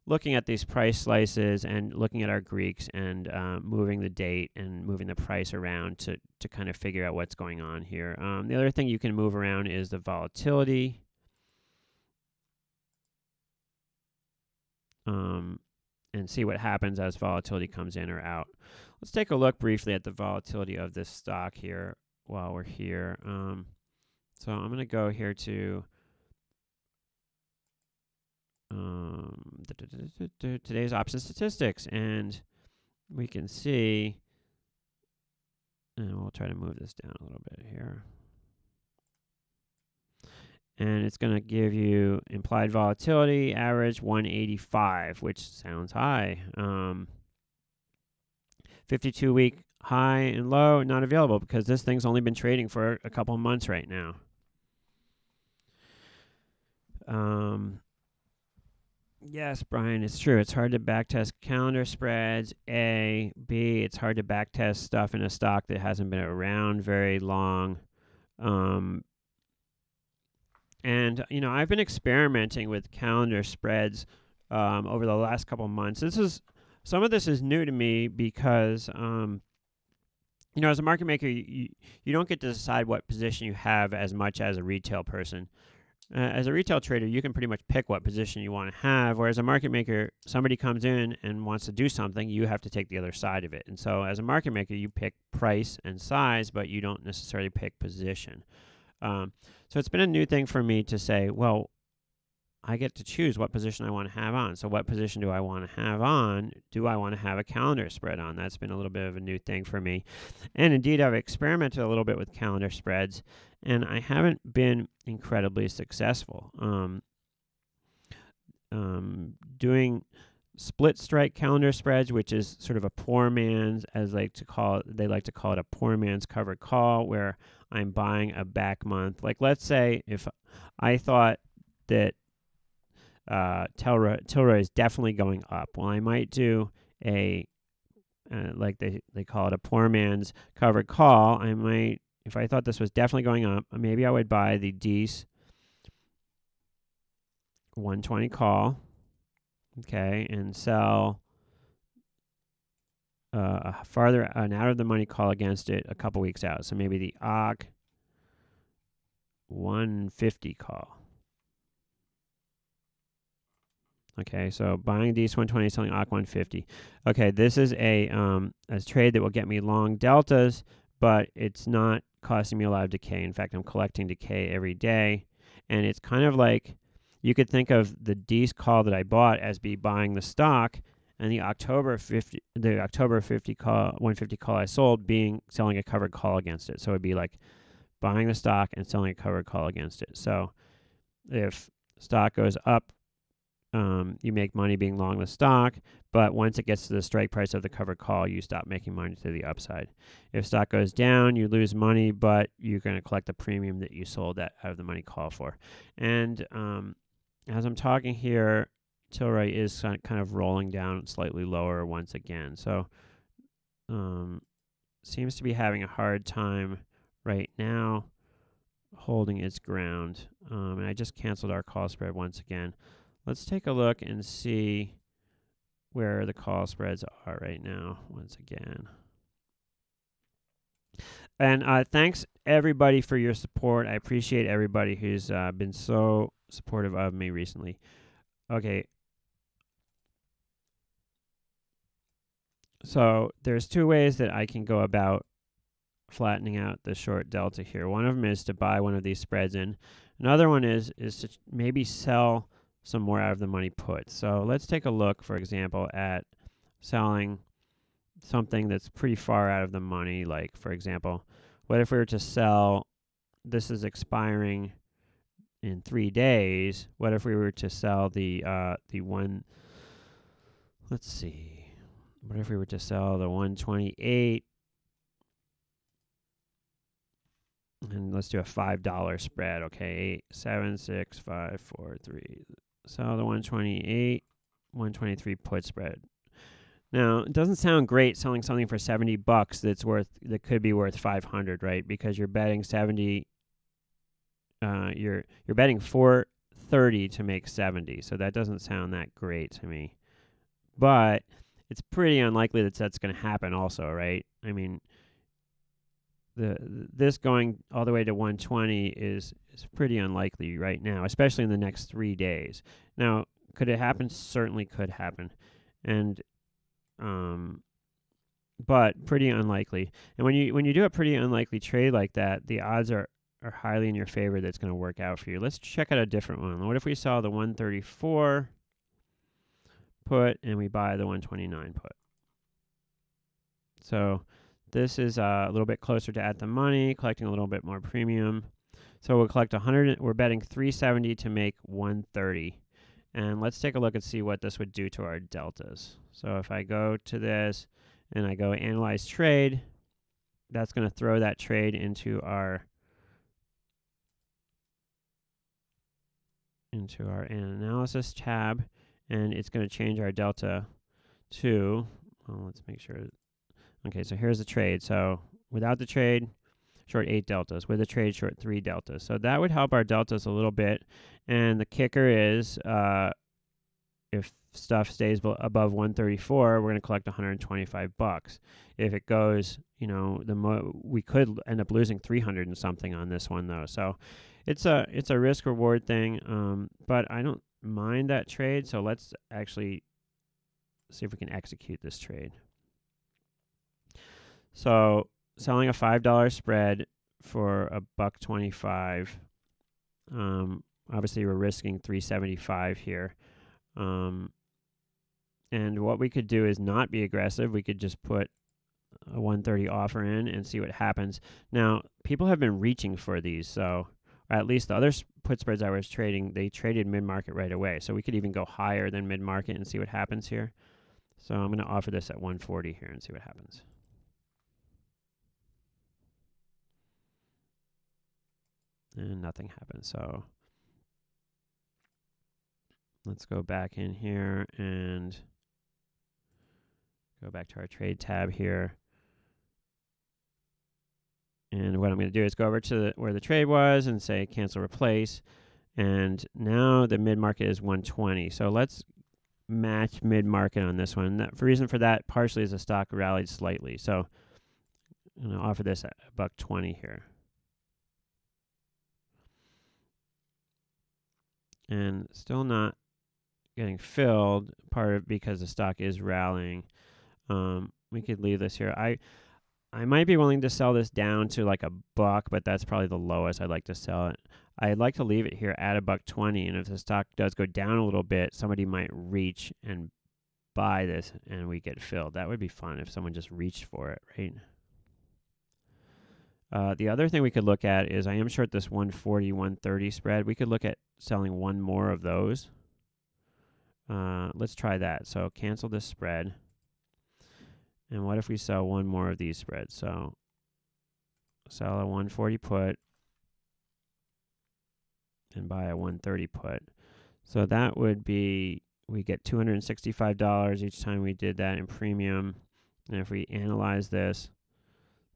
looking at these price slices and looking at our Greeks and moving the date and moving the price around to kind of figure out what's going on here. The other thing you can move around is the volatility. And see what happens as volatility comes in or out. Let's take a look briefly at the volatility of this stock here while we're here. So I'm going to go here to today's option statistics, and we can see, and we'll try to move this down a little bit here, and it's going to give you implied volatility average 185, which sounds high. 52-week high and low not available because this thing's only been trading for a couple months right now. Yes, Brian, it's true. It's hard to backtest calendar spreads. A. B. It's hard to backtest stuff in a stock that hasn't been around very long. And, you know, I've been experimenting with calendar spreads over the last couple months. Some of this is new to me because, you know, as a market maker, you don't get to decide what position you have as much as a retail person. As a retail trader, you can pretty much pick what position you want to have, whereas a market maker, somebody comes in and wants to do something, you have to take the other side of it. And so as a market maker, you pick price and size, but you don't necessarily pick position. So it's been a new thing for me to say, well, I get to choose what position I want to have on. So what position do I want to have on? Do I want to have a calendar spread on? That's been a little bit of a new thing for me. And indeed, I've experimented a little bit with calendar spreads, and I haven't been incredibly successful. Doing split strike calendar spreads, which is sort of a poor man's, they like to call it a poor man's covered call, where I'm buying a back month. Like, let's say if I thought that TLRY is definitely going up. Well, I might do a like they call it a poor man's covered call. I might, if I thought this was definitely going up, maybe I would buy the DEES 120 call, okay, and sell farther an out of the money call against it a couple weeks out. So maybe the OC 150 call. Okay, so buying DEES 120, selling OC 150. Okay, this is a trade that will get me long deltas, but it's not costing me a lot of decay. In fact, I'm collecting decay every day, and it's kind of like, you could think of the DEES call that I bought as buying the stock, and the October 50 call 150 call I sold selling a covered call against it. So it'd be like buying the stock and selling a covered call against it. So if stock goes up, you make money being long the stock, but once it gets to the strike price of the covered call, you stop making money to the upside. If stock goes down, you lose money, but you're going to collect the premium that you sold that out of the money call for. And as I'm talking here, TLRY is kind of rolling down slightly lower once again. So seems to be having a hard time right now holding its ground. And I just canceled our call spread once again. Let's take a look and see where the call spreads are right now once again. And thanks everybody for your support. I appreciate everybody who's been so supportive of me recently. Okay. So there's two ways that I can go about flattening out the short delta here. One of them is to buy one of these spreads in. Another one is to maybe sell some more out of the money puts. So let's take a look, for example, at selling something that's pretty far out of the money. Like, for example, what if we were to sell, this is expiring in 3 days. What if we were to sell the one, let's see, what if we were to sell the 128, and let's do a $5 spread, okay, 8, 7, 6, 5, 4, 3, sell the 128, 123 put spread. Now, it doesn't sound great selling something for $70 that could be worth 500, right? Because you're betting 70, you're betting 430 to make 70, so that doesn't sound that great to me. But it's pretty unlikely that that's going to happen also, right? I mean, this going all the way to 120 is pretty unlikely right now, especially in the next 3 days. Now, could it happen? Certainly could happen, and but pretty unlikely. And when you do a pretty unlikely trade like that, the odds are highly in your favor that it's going to work out for you. Let's check out a different one. What if we saw the 134 put and we buy the 129 put? So this is a little bit closer to at the money, collecting a little bit more premium. So we'll collect 100. We're betting 370 to make 130. And let's take a look and see what this would do to our deltas. So if I go to this and I go analyze trade, that's going to throw that trade into our analysis tab, and it's going to change our delta to, well, let's make sure. Okay, so here's the trade. So without the trade, short 8 deltas. With the trade, short 3 deltas. So that would help our deltas a little bit. And the kicker is, if stuff stays above 134, we're going to collect $125. If it goes, you know, we could end up losing 300 and something on this one though. So it's a risk reward thing. But I don't mind that trade. So let's actually see if we can execute this trade. So selling a $5 spread for $1.25. Obviously we're risking 375 here. And what we could do is not be aggressive. We could just put a 130 offer in and see what happens. Now, people have been reaching for these, so or at least the other put spreads I was trading, they traded mid-market right away. So we could even go higher than mid-market and see what happens here. So I'm going to offer this at 140 here and see what happens. And nothing happens. So let's go back in here and go back to our trade tab here. And what I'm going to do is go over to where the trade was and say cancel replace. And now the mid-market is 120. So let's match mid-market on this one. The reason for that partially is the stock rallied slightly. So I'm going to offer this at $1.20 here. And still not getting filled, part of because the stock is rallying. We could leave this here. I might be willing to sell this down to like $1, but that's probably the lowest I'd like to sell it. I'd like to leave it here at $1.20, and if the stock does go down a little bit, somebody might reach and buy this and we get filled. That would be fun if someone just reached for it, right? The other thing we could look at is I am short this 140, 130 spread. We could look at selling one more of those. Let's try that. So cancel this spread. And what if we sell one more of these spreads? So sell a 140 put and buy a 130 put. So that would be, we get $265 each time we did that in premium. And if we analyze this,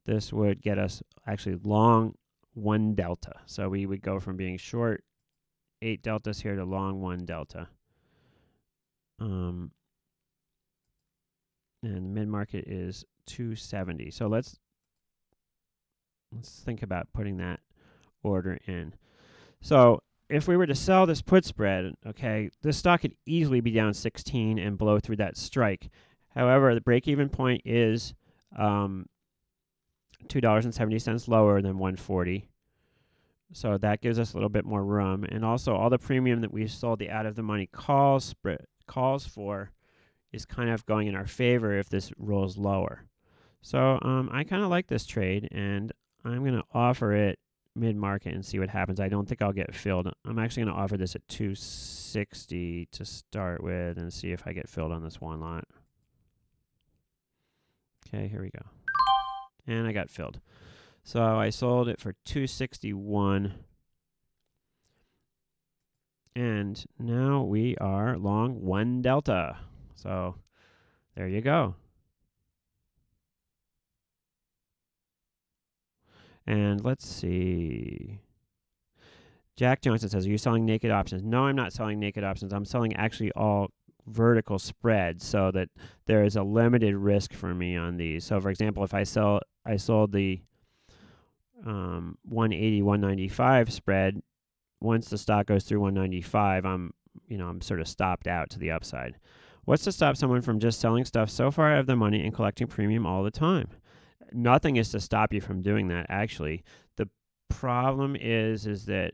this would get us actually long 1 delta. So we would go from being short 8 deltas here to long 1 delta. And mid-market is 270. So let's think about putting that order in. So if we were to sell this put spread, okay, this stock could easily be down 16 and blow through that strike. However, the break-even point is $2.70 lower than 140. So that gives us a little bit more room. And also, all the premium that we sold the out-of-the-money calls for is kind of going in our favor if this rolls lower. So I kind of like this trade, and I'm going to offer it mid-market and see what happens. I don't think I'll get filled. I'm actually going to offer this at 260 to start with and see if I get filled on this one lot. Okay, here we go. And I got filled. So I sold it for 261. And now we are long 1 delta. So there you go. And let's see. Jack Johnson says, are you selling naked options? No, I'm not selling naked options. I'm selling actually all vertical spreads so that there is a limited risk for me on these. So for example, if I sold the 180, 195 spread, once the stock goes through 195, I'm sort of stopped out to the upside. What's to stop someone from just selling stuff so far out of the money and collecting premium all the time? Nothing is to stop you from doing that, actually. The problem is that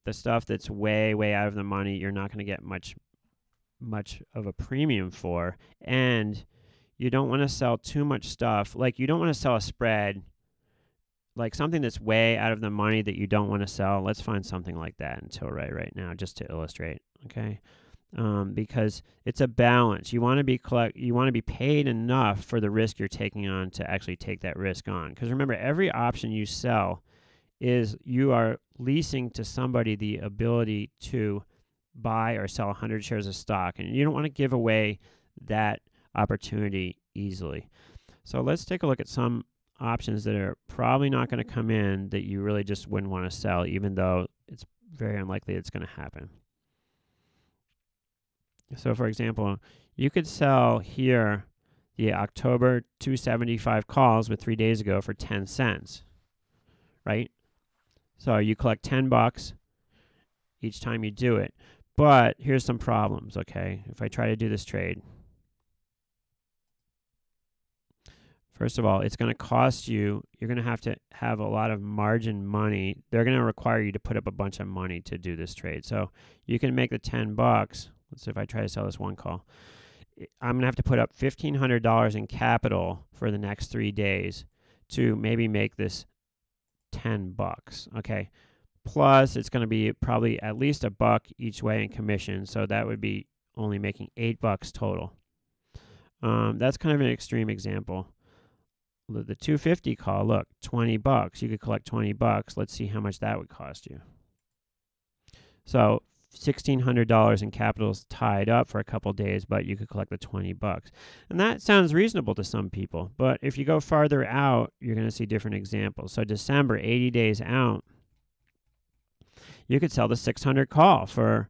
the stuff that's way, way out of the money, you're not going to get much of a premium for. And you don't want to sell too much stuff. Like, you don't want to sell a spread, like something that's way out of the money that you don't want to sell. Let's find something like that in TLRY right now, just to illustrate, okay? Because it's a balance. You want to be paid enough for the risk you're taking on to actually take that risk on. Because remember, every option you sell is you are leasing to somebody the ability to buy or sell 100 shares of stock, and you don't want to give away that opportunity easily. So let's take a look at some options that are probably not going to come in that you really just wouldn't want to sell, even though it's very unlikely it's going to happen. So for example, you could sell here the October 275 calls with 3 days ago for 10 cents, right? So you collect $10 each time you do it. But here's some problems, okay? If I try to do this trade, first of all, it's going to cost you, you're going to have a lot of margin money. They're going to require you to put up a bunch of money to do this trade. So you can make the $10. Let's see if I try to sell this one call. I'm going to have to put up $1,500 in capital for the next 3 days to maybe make this $10, okay? Plus, it's going to be probably at least $1 each way in commission, so that would be only making $8 total. That's kind of an extreme example. The 250 call, look, $20. You could collect $20. Let's see how much that would cost you. So $1,600 in capital is tied up for a couple days, but you could collect the $20. And that sounds reasonable to some people, but if you go farther out, you're going to see different examples. So December, 80 days out, you could sell the 600 call for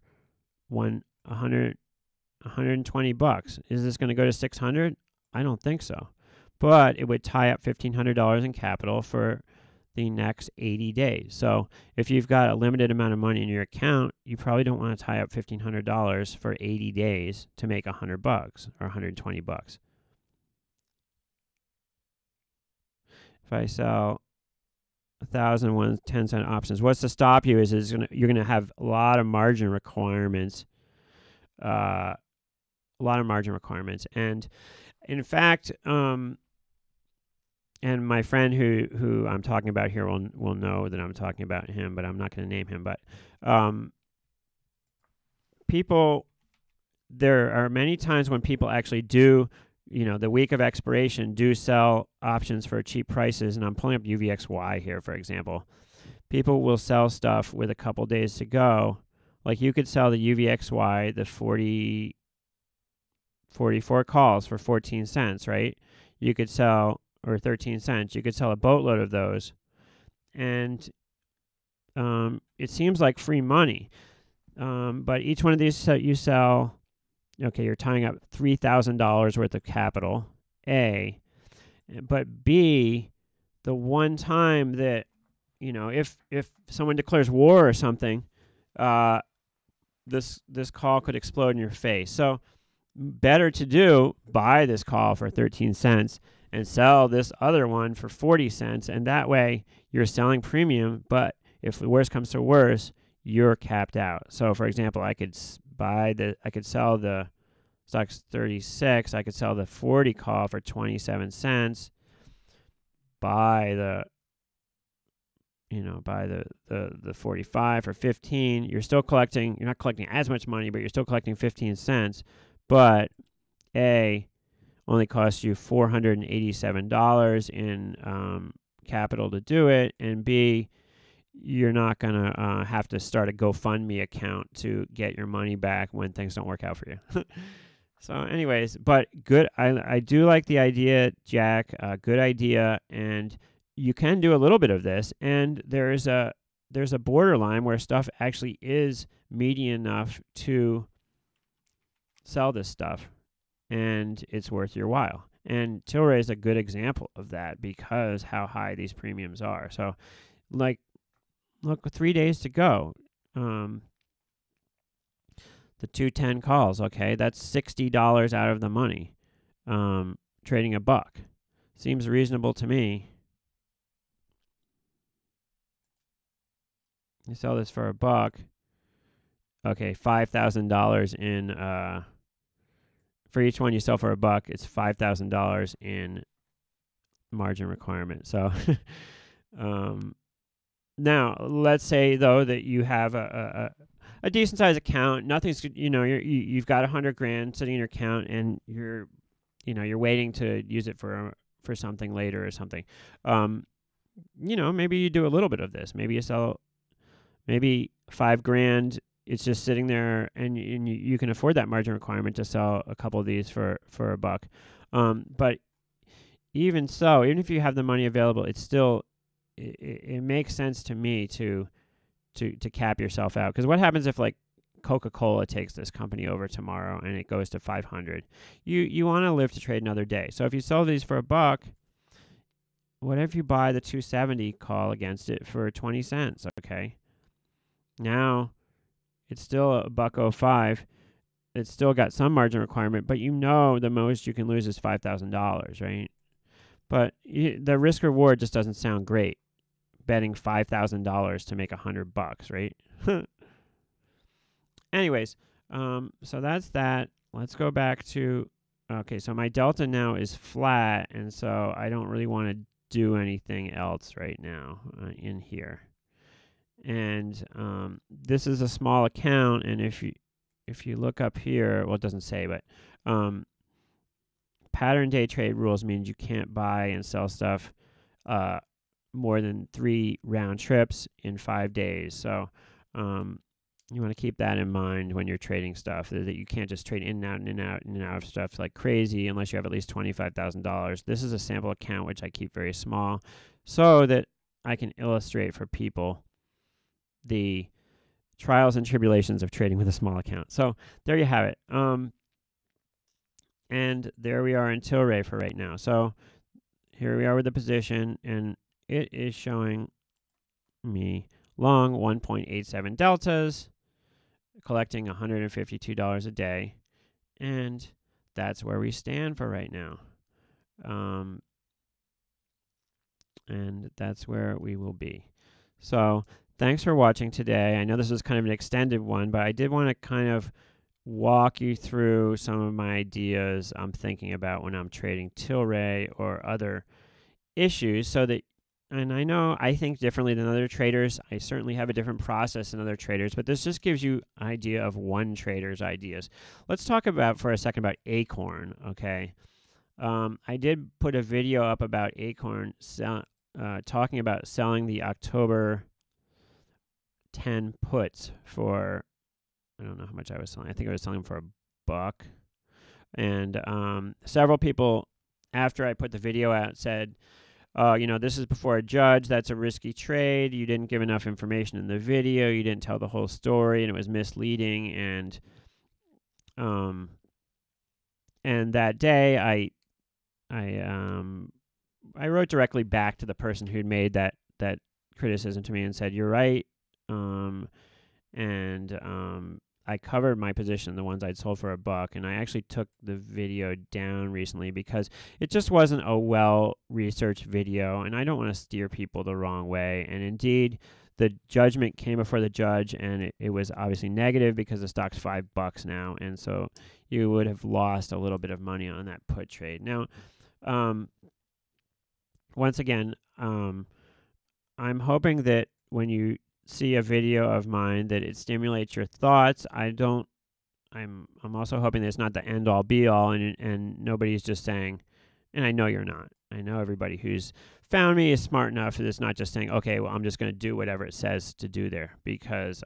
$120. Is this going to go to 600? I don't think so. But it would tie up $1,500 in capital for the next 80 days. So if you've got a limited amount of money in your account, you probably don't want to tie up $1,500 for 80 days to make $100 or $120. If I sell 1,001 10-cent options, what's to stop you is you're gonna have a lot of margin requirements. And in fact, and my friend who I'm talking about here will know that I'm talking about him, but I'm not going to name him. But there are many times when people actually do, the week of expiration, do sell options for cheap prices. And I'm pulling up UVXY here, for example. People will sell stuff with a couple days to go. Like you could sell the UVXY, the 44 calls for 14 cents, right? You could sell, or 13 cents, you could sell a boatload of those. And it seems like free money. But each one of these you sell, okay, you're tying up $3,000 worth of capital, A. But B, the one time that, if someone declares war or something, this call could explode in your face. So better to do, buy this call for 13 cents and sell this other one for 40 cents. And that way you're selling premium, but if the worst comes to worst, you're capped out. So for example, I could sell the Stocks 36, I could sell the 40 call for 27 cents, buy the 45 for 15. You're not collecting as much money, but you're still collecting 15 cents. But A, only costs you $487 in capital to do it, and B, you're not going to have to start a GoFundMe account to get your money back when things don't work out for you. So anyways, but good. I do like the idea, Jack. Good idea, and you can do a little bit of this. And there's a borderline where stuff actually is meaty enough to sell this stuff, and it's worth your while. And TLRY is a good example of that because how high these premiums are. So, like, look, 3 days to go. The 210 calls, okay, that's $60 out of the money. Trading a buck seems reasonable to me. You sell this for a buck. Okay, $5,000 in for each one you sell for a buck, it's $5,000 in margin requirement. So now let's say though that you have a decent sized account. Nothing's, you've got $100,000 sitting in your account, and you're waiting to use it for something later or something. Maybe you do a little bit of this. Maybe you sell maybe $5,000. It's just sitting there, and you can afford that margin requirement to sell a couple of these for a buck. But even so, even if you have the money available, it's still it makes sense to me to cap yourself out. Because what happens if, like, Coca-Cola takes this company over tomorrow and it goes to 500? You want to live to trade another day. So if you sell these for a buck, what if you buy the 270 call against it for 20 cents? Okay, now it's still $1.05. It's still got some margin requirement, but the most you can lose is $5,000, right? But the risk reward just doesn't sound great. Betting $5,000 to make $100, right? Anyways, so that's that. Let's go back to, okay, so my delta now is flat, and so I don't really want to do anything else right now in here. And this is a small account, and if you look up here, well, it doesn't say, but pattern day trade rules means you can't buy and sell stuff more than 3 round trips in 5 days. So you want to keep that in mind when you're trading stuff, that you can't just trade in and out and in and out and in and out of stuff like crazy unless you have at least $25,000. This is a sample account, which I keep very small so that I can illustrate for people the trials and tribulations of trading with a small account. So there you have it. And there we are in TLRY for right now. So here we are with the position, and it is showing me long 1.87 deltas, collecting $152 a day, and that's where we stand for right now. And that's where we will be. So thanks for watching today. I know this was kind of an extended one, but I did want to kind of walk you through some of my ideas I'm thinking about when I'm trading TLRY or other issues, so that, and I know I think differently than other traders. I certainly have a different process than other traders, but this just gives you an idea of one trader's ideas. Let's talk for a second about Acorn, okay? I did put a video up about Acorn talking about selling the October 10 puts for, I don't know how much I was selling. I think I was selling for $1. And several people, after I put the video out, said, this is before a judge. That's a risky trade. You didn't give enough information in the video. You didn't tell the whole story, and it was misleading. And that day, I wrote directly back to the person who'd made that criticism to me and said, "You're right." and I covered my position, the ones I'd sold for $1, and I actually took the video down recently because it just wasn't a well-researched video, and I don't want to steer people the wrong way. And indeed, the judgment came before the judge, and it was obviously negative because the stock's $5 now, and so you would have lost a little bit of money on that put trade. Now, once again, I'm hoping that when you see a video of mine that it stimulates your thoughts. I'm also hoping that it's not the end all be all, and nobody's just saying, and I know you're not. I know everybody who's found me is smart enough that it's not just saying, okay, well, I'm just going to do whatever it says to do there, because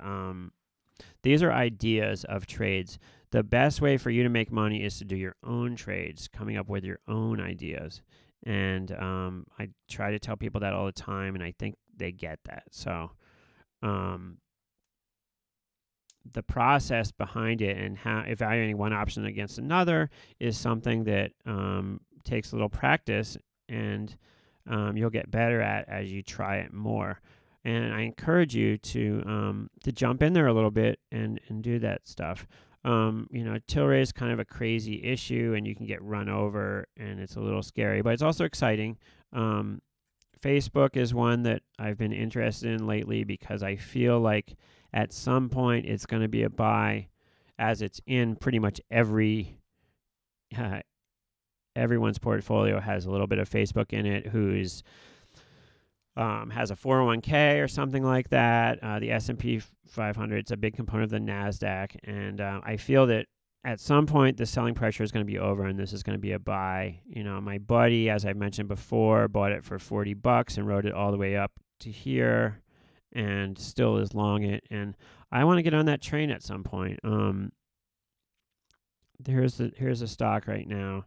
these are ideas of trades. The best way for you to make money is to do your own trades, coming up with your own ideas. And I try to tell people that all the time, and I think they get that. So the process behind it and how evaluating one option against another is something that takes a little practice, and you'll get better at as you try it more. And I encourage you to jump in there a little bit and do that stuff. TLRY is kind of a crazy issue, and you can get run over, and it's a little scary, but it's also exciting. Facebook is one that I've been interested in lately because I feel like at some point it's going to be a buy, as it's in pretty much everyone's portfolio has a little bit of Facebook in it, who's has a 401k or something like that. The S&P 500 is a big component of the NASDAQ, and I feel that at some point the selling pressure is going to be over, and this is going to be a buy. My buddy, as I mentioned before, bought it for $40 and rode it all the way up to here, and still is long it. And I want to get on that train at some point. Here's a stock right now.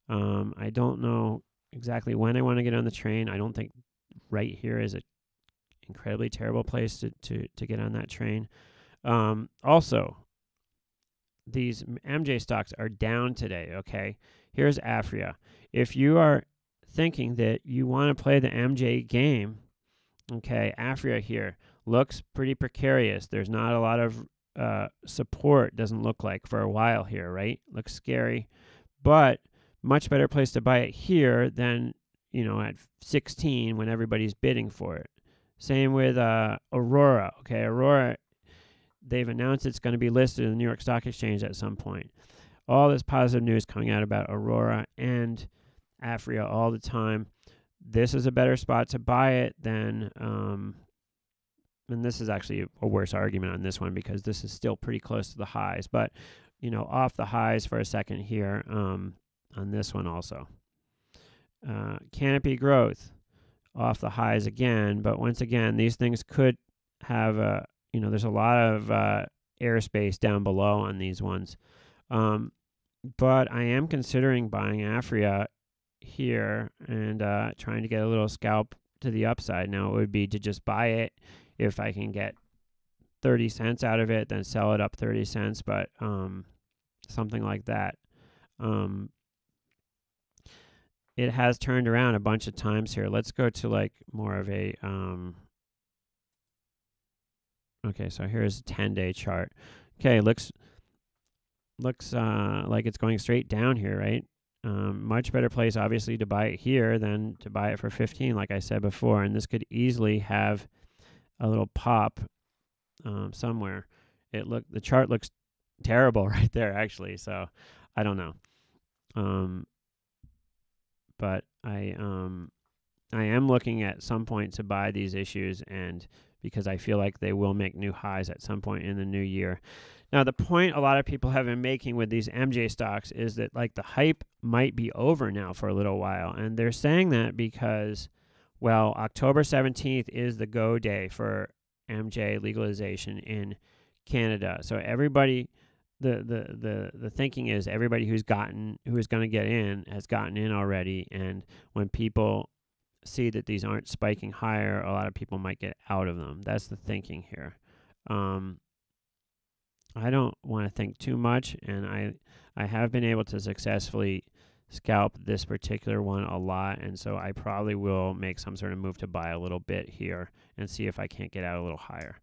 I don't know exactly when I want to get on the train. I don't think right here is an incredibly terrible place to get on that train. Also, these MJ stocks are down today, okay? Here's Afria. If you are thinking that you want to play the MJ game, okay, Afria here looks pretty precarious. There's not a lot of support, doesn't look like, for a while here, right? Looks scary, but much better place to buy it here than, at 16 when everybody's bidding for it. Same with Aurora, okay? Aurora, they've announced it's going to be listed in the New York Stock Exchange at some point. All this positive news coming out about Aurora and Afria all the time. This is a better spot to buy it than, and this is actually a worse argument on this one because this is still pretty close to the highs, but, off the highs for a second here on this one also. Canopy Growth, off the highs again, but once again, these things could have a, there's a lot of airspace down below on these ones. But I am considering buying Afria here and trying to get a little scalp to the upside. Now, it would be to just buy it if I can get 30 cents out of it, then sell it up 30 cents, but something like that. It has turned around a bunch of times here. Let's go to like more of a okay, so here's a 10-day chart. Okay, looks like it's going straight down here, right? Much better place, obviously, to buy it here than to buy it for 15, like I said before. And this could easily have a little pop somewhere. The chart looks terrible right there, actually. So I don't know. But I am looking at some point to buy these issues, and because I feel like they will make new highs at some point in the new year. Now, the point a lot of people have been making with these MJ stocks is that like the hype might be over now for a little while. And they're saying that because, well, October 17th is the go day for MJ legalization in Canada. So everybody, the thinking is everybody who is going to get in has gotten in already. And when people see that these aren't spiking higher, a lot of people might get out of them. That's the thinking here. I don't want to think too much, and I have been able to successfully scalp this particular one a lot, and so I probably will make some sort of move to buy a little bit here and see if I can't get out a little higher.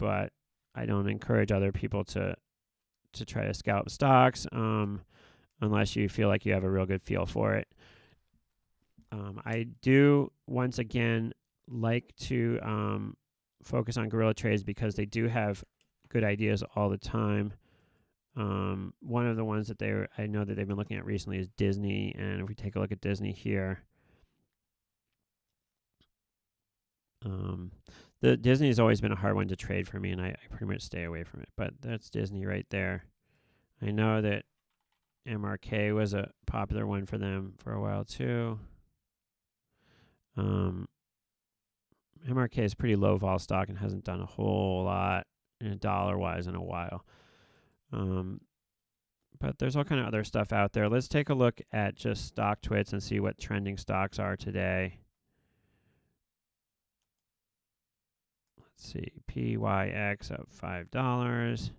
but I don't encourage other people to try to scalp stocks unless you feel like you have a real good feel for it. I do, once again, like to focus on guerrilla trades because they do have good ideas all the time. One of the ones that I know that they've been looking at recently is Disney, and if we take a look at Disney here, the Disney has always been a hard one to trade for me, and I pretty much stay away from it. But that's Disney right there. I know that MRK was a popular one for them for a while too. MRK is pretty low vol stock and hasn't done a whole lot in dollar-wise in a while. But there's all kind of other stuff out there. Let's take a look at just StockTwits and see what trending stocks are today. Let's see, PYX up $5.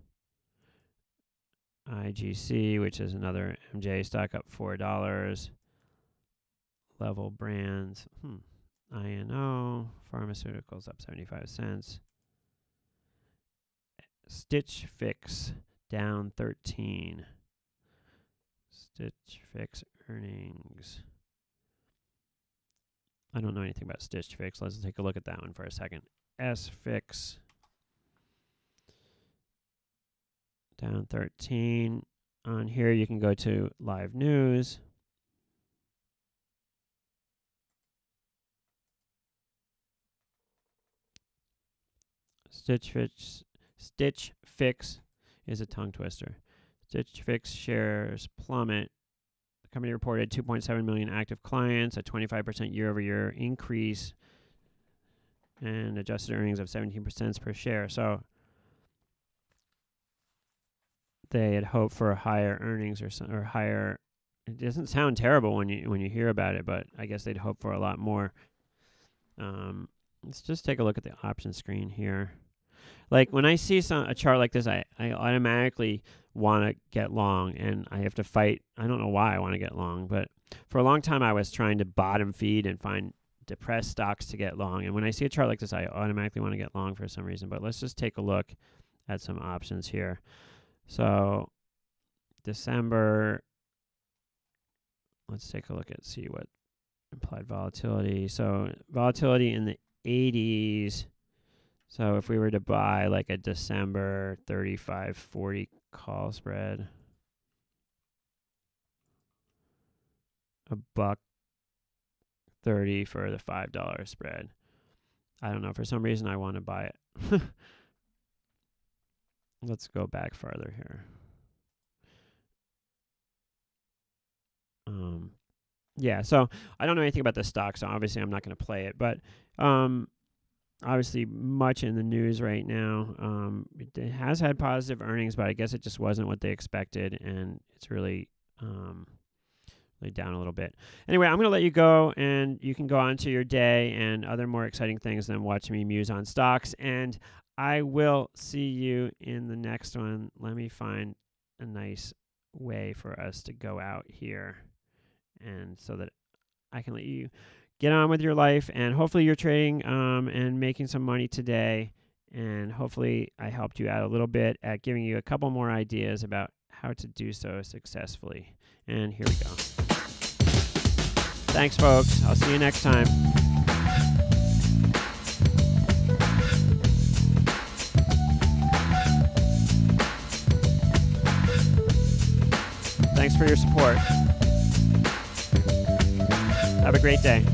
IGC, which is another MJ stock, up $4. Level Brands, INO, Pharmaceuticals up 75 cents. Stitch Fix down 13. Stitch Fix earnings. I don't know anything about Stitch Fix. Let's take a look at that one for a second. S-Fix down 13. On here, you can go to live news. Stitch Fix is a tongue twister. Stitch Fix shares plummet. The company reported 2.7 million active clients, a 25% year-over-year increase, and adjusted earnings of 17% per share. So they had hoped for higher earnings or higher. It doesn't sound terrible when you hear about it, but I guess they'd hope for a lot more. Let's just take a look at the option screen here. Like when I see a chart like this, I automatically want to get long, and I have to fight. I don't know why I want to get long, but for a long time I was trying to bottom feed and find depressed stocks to get long. And when I see a chart like this, I automatically want to get long for some reason. But let's just take a look at some options here. So December, let's take a look at see what implied volatility. So volatility in the 80s. So if we were to buy like a December 35.40 call spread, $1.30 for the $5 spread. I don't know. For some reason, I want to buy it. Let's go back farther here. Yeah, so I don't know anything about the stock, so obviously I'm not going to play it. But obviously much in the news right now. It has had positive earnings, but I guess it just wasn't what they expected, and it's really down a little bit. Anyway, I'm going to let you go, and you can go on to your day and other more exciting things than watch me muse on stocks, and I will see you in the next one. Let me find a nice way for us to go out here, and so that I can let you get on with your life, and hopefully you're trading and making some money today, and hopefully I helped you out a little bit at giving you a couple more ideas about how to do so successfully. And here we go. Thanks, folks. I'll see you next time. Thanks for your support. Have a great day.